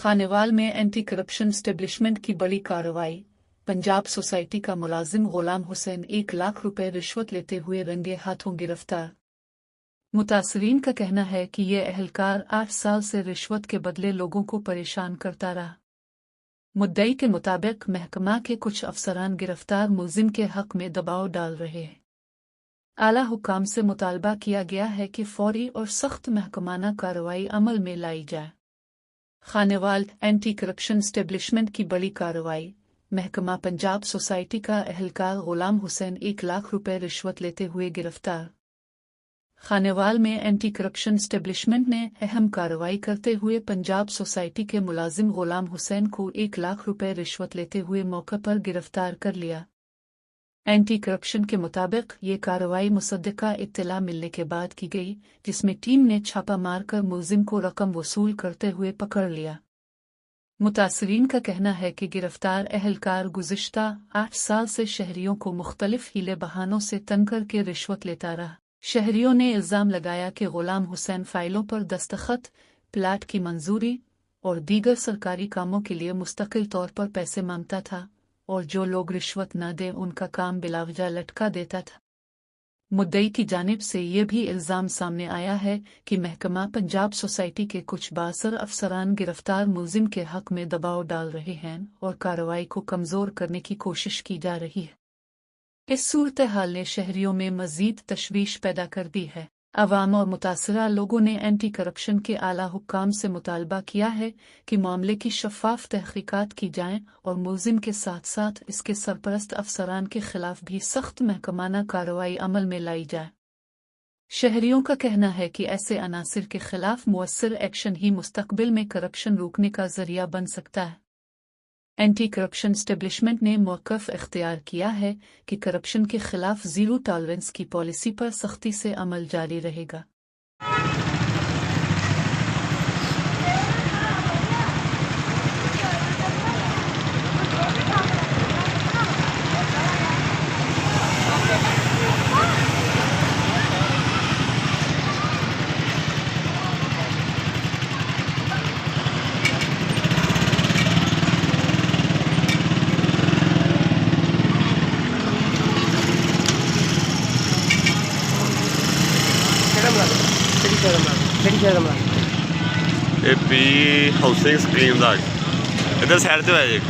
खानेवाल में anti corruption establishment की बड़ी कार्रवाई। पंजाब सोसाइटी का मुलाजिम गुलाम हुसैन 1 लाख रुपए रिश्वत लेते हुए रंगे हाथों गिरफ्तार। मुतासरीन का कहना है कि ये अहलकार 8 साल से रिश्वत के बदले लोगों को परेशान करता रहा। मुद्दई के मुताबिक महकमा के कुछ अफसरान गिरफ्तार मुलजिम के हक में दबाव डाल रहे हैं। आला हुकाम से मुतालबा किया गया है कि फौरी और सख्त महकमाना कार्रवाई अमल में लाई जाए। खानेवाल एंटी करप्शन एस्टेब्लिशमेंट की बड़ी कार्रवाई। महकमा पंजाब सोसाइटी का अहलकार गुलाम हुसैन 1 लाख रुपए रिश्वत लेते हुए गिरफ्तार। खानेवाल में एंटी करप्शन एस्टेब्लिशमेंट ने अहम कार्रवाई करते हुए पंजाब सोसाइटी के मुलाजिम गुलाम हुसैन को 1 लाख रुपए रिश्वत लेते हुए मौके पर गिरफ्तार कर लिया। एंटी करप्शन के मुताबिक ये कार्रवाई मुसद्दका इत्तला मिलने के बाद की गई, जिसमें टीम ने छापा मारकर मुलजिम को रकम वसूल करते हुए पकड़ लिया। मुतासरीन का कहना है कि गिरफ्तार अहलकार गुज़िश्ता 8 साल से शहरियों को मुख्तलिफ हीले बहानों से तंग करके रिश्वत लेता रहा। शहरियों ने इल्ज़ाम लगाया कि गुलाम हुसैन फाइलों पर दस्तखत, प्लाट की मंजूरी और दीगर सरकारी कामों के लिए मुस्तकिल तौर पर पैसे मांगता था और जो लोग रिश्वत न दें उनका काम बिलावजा लटका देता था। मुद्दई की जानिब से ये भी इल्ज़ाम सामने आया है कि महकमा पंजाब सोसाइटी के कुछ बासर अफसरान गिरफ्तार मुलजिम के हक में दबाव डाल रहे हैं और कार्रवाई को कमज़ोर करने की कोशिश की जा रही है। इस सूरत हाल ने शहरियों में मज़ीद तशवीश पैदा कर दी है। अवाम और मुतासरा लोगों ने एंटी करप्शन के आला हुक्काम से मुतालबा किया है कि मामले की शफ़ाफ़ तहक़ीक़ात की जाएं और मुलजिम के साथ साथ इसके सरपरस्त अफसरान के खिलाफ भी सख्त महकमाना कार्रवाई अमल में लाई जाए। शहरियों का कहना है कि ऐसे अनासिर के खिलाफ मुअस्सर एक्शन ही मुस्तक़बिल में करप्शन रोकने का ज़रिया बन सकता है। एंटी करप्शन एस्टेब्लिशमेंट ने मौक़िफ़ इख्तियार किया है कि करप्शन के खिलाफ ज़ीरो टॉलरेंस की पॉलिसी पर सख्ती से अमल जारी रहेगा। ਇਹ ਪੀ ਹਾਊਸਿੰਗ ਸਕੀਮ ਦਾ ਇੱਧਰ ਸਾਈਡ ਤੇ ਹੋਇਆ ਜੀ।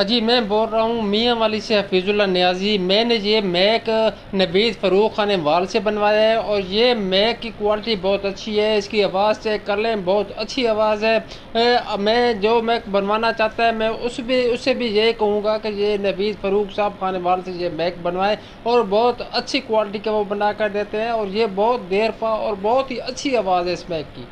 जी मैं बोल रहा हूँ मियाँ वाली से हफीज़ुल्लाह नियाज़ी। मैंने ये मैक नवीद फ़रूक खानेवाल से बनवाया है और ये मैक की क्वालिटी बहुत अच्छी है। इसकी आवाज़ चेक कर लें, बहुत अच्छी आवाज़ है। मैं जो मैक बनवाना चाहता है मैं उससे भी यही कहूँगा कि ये नवीद फ़रूक साहब खानेवाल से ये मैक बनवाएं और बहुत अच्छी क्वालिटी का वो बना कर देते हैं और ये बहुत देर पा और बहुत ही अच्छी आवाज़ है इस मैक की।